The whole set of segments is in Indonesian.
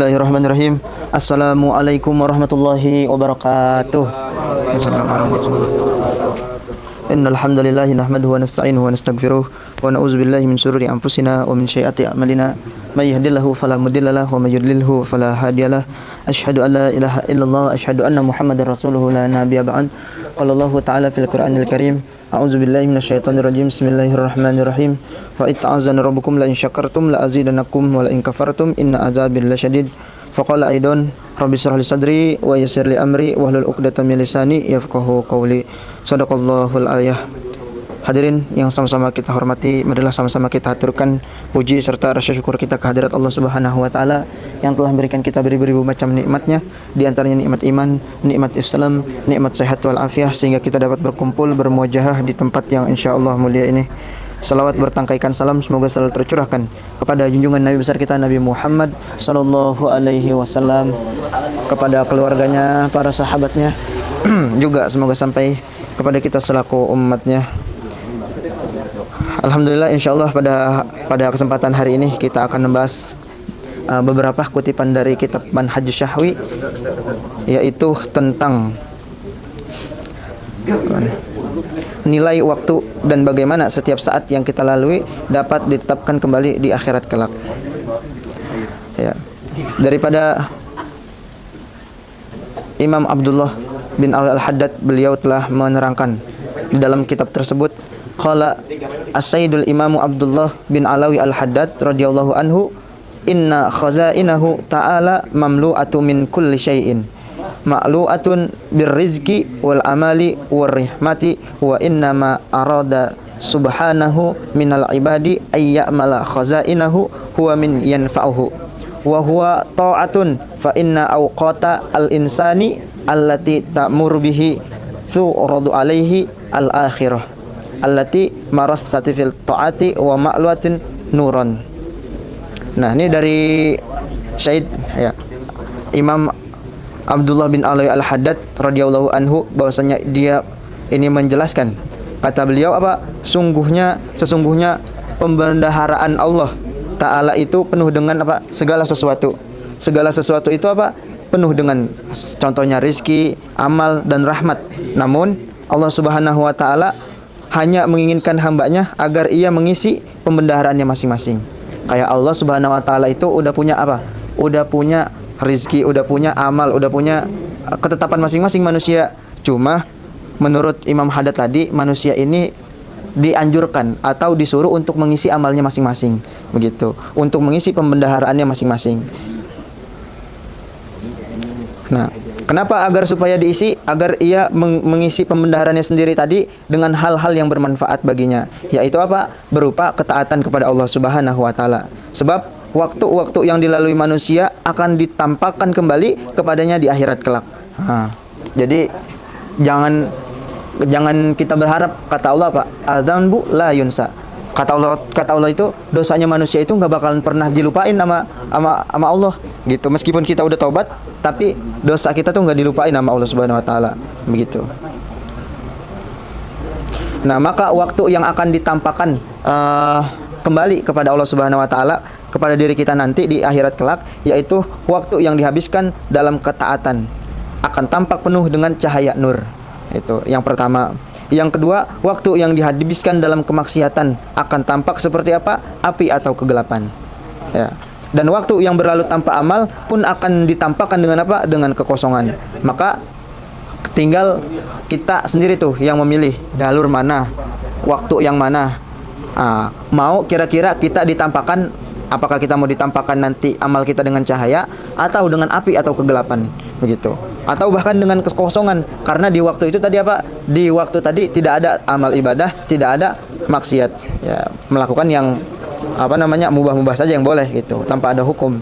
Bismillahirrahmanirrahim. Assalamualaikum warahmatullahi wabarakatuh. Innal hamdalillah nahmaduhu wa nasta'inuhu wa nastaghfiruh wa na'udzu billahi min shururi anfusina wa min sayyiati a'malina. May yahdihillahu fala mudilla lahu wa may yudlilhu fala hadiyalah. Asyhadu an la ilaha illallah wa asyhadu anna Muhammadar rasulullah la nabiyya ba'd. Qala Allah ta'ala fil Qur'anil Karim. A'udzu billahi minasyaitonir rajim. Bismillahirrahmanirrahim. Wa itta'azana rabbukum la in syakartum la azidannakum wa la in kafartum inna azabi lasyadid. Faqala aidan rabbi shrah li sadri wa yassir li amri wahlul 'uqdatam min lisani yafqahu qawli. Shadaqallahul ayah. Hadirin yang sama-sama kita hormati, marilah sama-sama kita haturkan puji serta rasa syukur kita kehadirat Allah Subhanahu wa taala yang telah memberikan kita beribu-ribu macam nikmatnya, di antaranya nikmat iman, nikmat Islam, nikmat sehat wal afiah, sehingga kita dapat berkumpul bermuajahah di tempat yang insyaallah mulia ini. Salawat bertangkaikan salam semoga selalu tercurahkan kepada junjungan Nabi besar kita Nabi Muhammad sallallahu alaihi wasallam, kepada keluarganya, para sahabatnya juga semoga sampai kepada kita selaku umatnya. Alhamdulillah, insyaallah pada kesempatan hari ini kita akan membahas beberapa kutipan dari kitab Manhajus Syahwi, yaitu tentang nilai waktu dan bagaimana setiap saat yang kita lalui dapat ditetapkan kembali di akhirat kelak. Ya. Daripada Imam Abdullah bin Alawi Al-Haddad, beliau telah menerangkan di dalam kitab tersebut, qala As-Sayyidul Imamu Abdullah bin Alawi Al-Haddad radhiyallahu anhu, inna khazainahu ta'ala mamlu'atu min kulli syai'in ma'lu'atun birrizqi wal amali war rahmati wa innama arada subhanahu minal ibadi ay ya'mala khazainahu huwa min yanfa'uhu wa huwa ta'atun fa inna awqata al insani allati ta'mur bihi tu'radu alaihi al akhirah allati marastati fil ta'ati wa ma'luatin nuran. Nah, ini dari Syed ya, Imam Abdullah bin Alawi Al-Haddad radhiyallahu anhu, bahwasanya dia ini menjelaskan, kata beliau apa? Sesungguhnya pembendaharaan Allah Ta'ala itu penuh dengan apa? Segala sesuatu. Segala sesuatu itu apa? Penuh dengan contohnya rizki, amal dan rahmat. Namun Allah Subhanahu wa taala hanya menginginkan hambanya agar ia mengisi pembendaharaannya masing-masing. Kayak Allah Subhanahu wa taala itu udah punya apa? Udah punya rizki, udah punya amal, udah punya ketetapan masing-masing manusia. Cuma menurut Imam Haddad tadi, manusia ini dianjurkan atau disuruh untuk mengisi amalnya masing-masing, begitu, untuk mengisi pembendaharaannya masing-masing. Nah, kenapa agar supaya diisi? Agar ia mengisi pembendaharannya sendiri tadi dengan hal-hal yang bermanfaat baginya, yaitu apa? Berupa ketaatan kepada Allah Subhanahu wa taala. Sebab waktu-waktu yang dilalui manusia akan ditampakkan kembali kepadanya di akhirat kelak. Jadi jangan kita berharap, kata Allah apa? Adzanbu la yunsa. Kata Allah itu, dosanya manusia itu nggak bakalan pernah dilupain sama Allah gitu. Meskipun kita udah taubat, tapi dosa kita tuh nggak dilupain sama Allah Subhanahu wa taala, begitu. Nah, maka waktu yang akan ditampakkan kembali kepada Allah Subhanahu wa taala kepada diri kita nanti di akhirat kelak, yaitu waktu yang dihabiskan dalam ketaatan akan tampak penuh dengan cahaya nur. Itu yang pertama. Yang kedua, waktu yang dihabiskan dalam kemaksiatan akan tampak seperti apa? Api atau kegelapan. Ya. Dan waktu yang berlalu tanpa amal pun akan ditampakkan dengan apa? Dengan kekosongan. Maka tinggal kita sendiri tuh yang memilih jalur mana, waktu yang mana. Mau kira-kira kita ditampakkan, apakah kita mau ditampakkan nanti amal kita dengan cahaya atau dengan api atau kegelapan, begitu. Atau bahkan dengan kekosongan, karena di waktu itu tadi apa? Di waktu tadi tidak ada amal ibadah, tidak ada maksiat. Ya, melakukan yang mubah-mubah saja yang boleh gitu, tanpa ada hukum.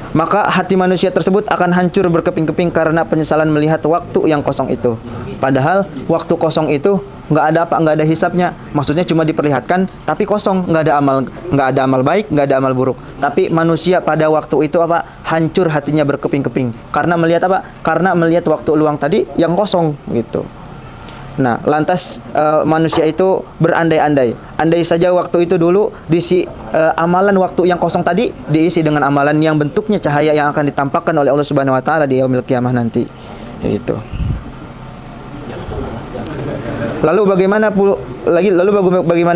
Maka hati manusia tersebut akan hancur berkeping-keping karena penyesalan melihat waktu yang kosong itu. Padahal waktu kosong itu nggak ada hisapnya. Maksudnya cuma diperlihatkan, tapi kosong, nggak ada amal baik, nggak ada amal buruk. Tapi manusia pada waktu itu apa? Hancur hatinya berkeping-keping. Karena melihat apa? Karena melihat waktu luang tadi yang kosong gitu. Nah, lantas manusia itu berandai-andai. Andai saja waktu itu dulu amalan waktu yang kosong tadi diisi dengan amalan yang bentuknya cahaya yang akan ditampakkan oleh Allah Subhanahu wa taala di yaumil qiyamah nanti. Itu. Lalu bagaimana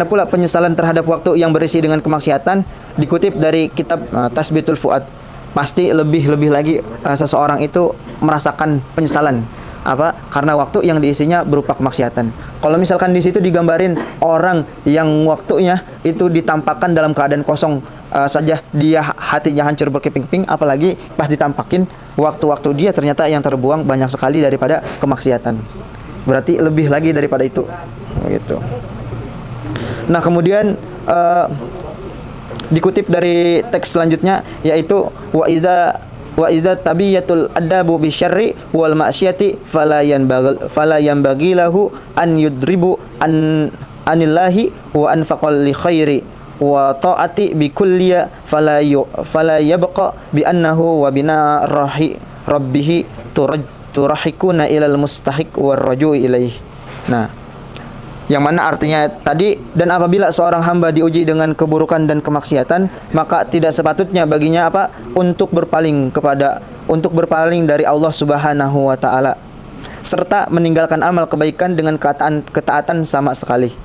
pula penyesalan terhadap waktu yang berisi dengan kemaksiatan? Dikutip dari kitab Tasbitul Fuad. Pasti lebih lagi seseorang itu merasakan penyesalan. Apa? Karena waktu yang diisinya berupa kemaksiatan. Kalau misalkan di situ digambarin orang yang waktunya itu ditampakkan dalam keadaan kosong saja, dia hatinya hancur berkeping-keping, apalagi pas ditampakin waktu-waktu dia ternyata yang terbuang banyak sekali daripada kemaksiatan. Berarti lebih lagi daripada itu. Gitu. Nah, kemudian dikutip dari teks selanjutnya, yaitu wa idza tabiyatul adabu bisyarri wal ma'siyati fala yanbaghi lahu an yudribu anillahi wa anfaqal li khairi wa ta'ati bi kulliya fala yabqa bi annahu wa bina rabbih turahikuna ilal mustahiq war rajui ilaih. Nah, yang mana artinya tadi, dan apabila seorang hamba diuji dengan keburukan dan kemaksiatan, maka tidak sepatutnya baginya apa? Untuk berpaling dari Allah Subhanahu wa taala, serta meninggalkan amal kebaikan dengan ketaatan sama sekali,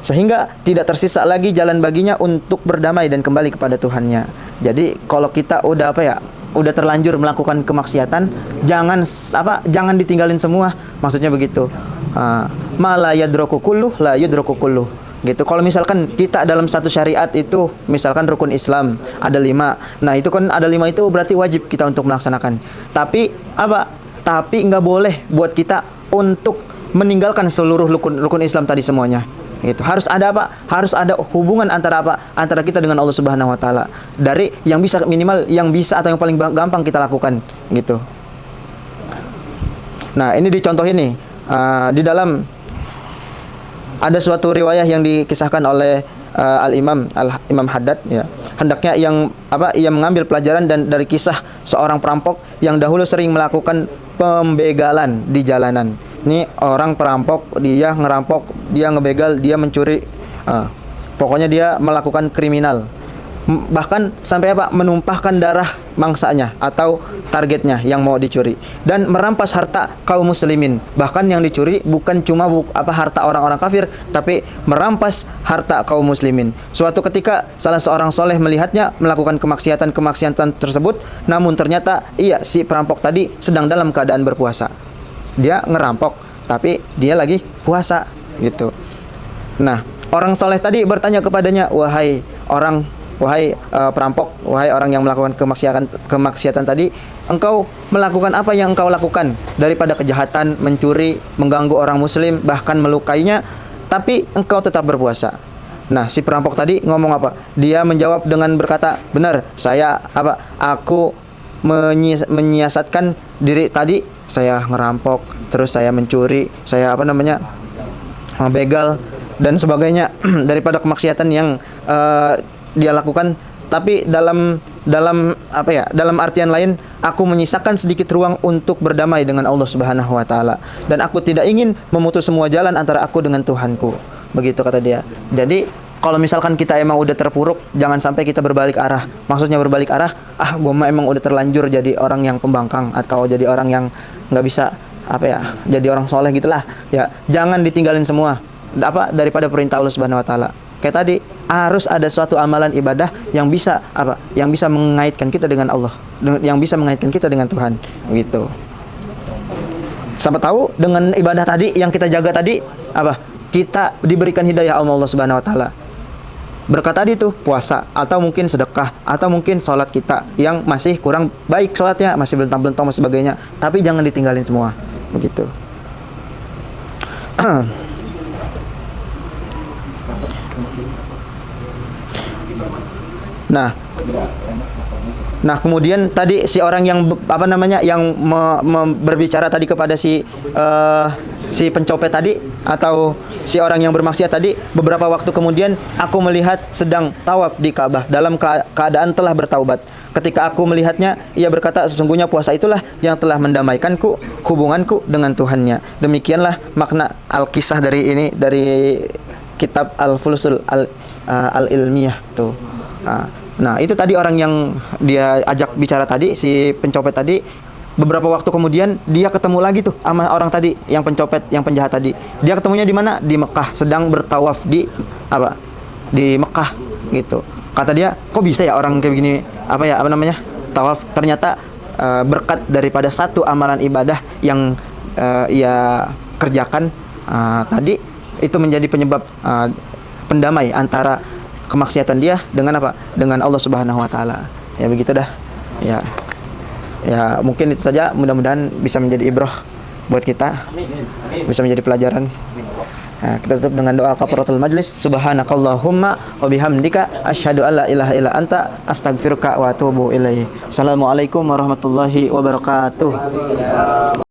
sehingga tidak tersisa lagi jalan baginya untuk berdamai dan kembali kepada Tuhannya. Jadi kalau kita udah udah terlanjur melakukan kemaksiatan, jangan ditinggalin semua. Maksudnya begitu. Ma la yadraku kulluh la yudraku kulluh. Gitu. Kalau misalkan kita dalam satu syariat itu, misalkan rukun Islam ada 5. Nah, itu kan ada 5 itu berarti wajib kita untuk melaksanakan. Tapi Tapi nggak boleh buat kita untuk meninggalkan seluruh rukun Islam tadi semuanya. Gitu. Harus ada Harus ada hubungan antara antara kita dengan Allah Subhanahu wa taala. Dari yang bisa, minimal yang bisa atau yang paling gampang kita lakukan gitu. Nah, ini dicontohin nih di dalam ada suatu riwayah yang dikisahkan oleh Imam Haddad ya. Hendaknya ia mengambil pelajaran dan dari kisah seorang perampok yang dahulu sering melakukan pembegalan di jalanan. Ini orang perampok, dia ngerampok, dia ngebegal, dia mencuri, pokoknya dia melakukan kriminal. Bahkan sampai menumpahkan darah mangsanya atau targetnya yang mau dicuri, dan merampas harta kaum muslimin. Bahkan yang dicuri bukan cuma harta orang-orang kafir, tapi merampas harta kaum muslimin. Suatu ketika salah seorang soleh melihatnya melakukan kemaksiatan tersebut, namun ternyata si perampok tadi sedang dalam keadaan berpuasa. Dia ngerampok tapi dia lagi puasa gitu. Nah, orang soleh tadi bertanya kepadanya, wahai perampok, wahai orang yang melakukan kemaksiatan tadi, engkau melakukan apa yang engkau lakukan daripada kejahatan, mencuri, mengganggu orang muslim, bahkan melukainya, tapi engkau tetap berpuasa. Nah, si perampok tadi ngomong apa? Dia menjawab dengan berkata, benar, aku menyiasatkan diri tadi, saya ngerampok, terus saya mencuri, saya begal dan sebagainya daripada kemaksiatan yang dia lakukan. Tapi dalam artian lain, aku menyisakan sedikit ruang untuk berdamai dengan Allah Subhanahu wa taala, dan aku tidak ingin memutus semua jalan antara aku dengan Tuhanku. Begitu kata dia. Jadi kalau misalkan kita emang udah terpuruk, jangan sampai kita berbalik arah. Maksudnya berbalik arah, gue emang udah terlanjur jadi orang yang pembangkang atau jadi orang yang nggak bisa jadi orang soleh gitulah. Ya, jangan ditinggalin semua daripada perintah Allah Subhanahu wa taala. Kayak tadi, harus ada suatu amalan ibadah yang bisa yang bisa mengaitkan kita dengan Allah, yang bisa mengaitkan kita dengan Tuhan, gitu. Siapa tahu dengan ibadah tadi yang kita jaga tadi, kita diberikan hidayah Allah Subhanahu wa taala. Berkat tadi tuh puasa, atau mungkin sedekah, atau mungkin sholat kita yang masih kurang baik sholatnya, masih belentang-belentang, masih sebagainya. Tapi jangan ditinggalin semua, begitu. Nah, kemudian tadi si orang yang berbicara tadi kepada si si pencopet tadi atau si orang yang bermaksiat tadi, beberapa waktu kemudian aku melihat sedang tawaf di Ka'bah dalam keadaan telah bertaubat. Ketika aku melihatnya, ia berkata, sesungguhnya puasa itulah yang telah mendamaikanku, hubunganku dengan Tuhannya. Demikianlah makna al-kisah dari kitab Al-Fulusul Al-Ilmiyah tuh. Nah, itu tadi orang yang dia ajak bicara tadi, si pencopet tadi. Beberapa waktu kemudian dia ketemu lagi tuh sama orang tadi, yang pencopet, yang penjahat tadi. Dia ketemunya di mana? Di Mekah, sedang bertawaf di Di Mekah gitu. Kata dia, kok bisa ya orang kayak begini tawaf. Ternyata berkat daripada satu amalan ibadah yang ia kerjakan tadi, itu menjadi penyebab pendamai antara kemaksiatan dia dengan dengan Allah Subhanahu wa taala. Ya begitu dah. Ya mungkin itu saja, mudah-mudahan bisa menjadi ibrah buat kita, bisa menjadi pelajaran. Nah, kita tutup dengan doa kafaratul majlis. Subhanakallahumma wa bihamdika asyhadu an la ilaha illa anta astaghfiruka wa atubu ilaik. Assalamualaikum warahmatullahi wabarakatuh.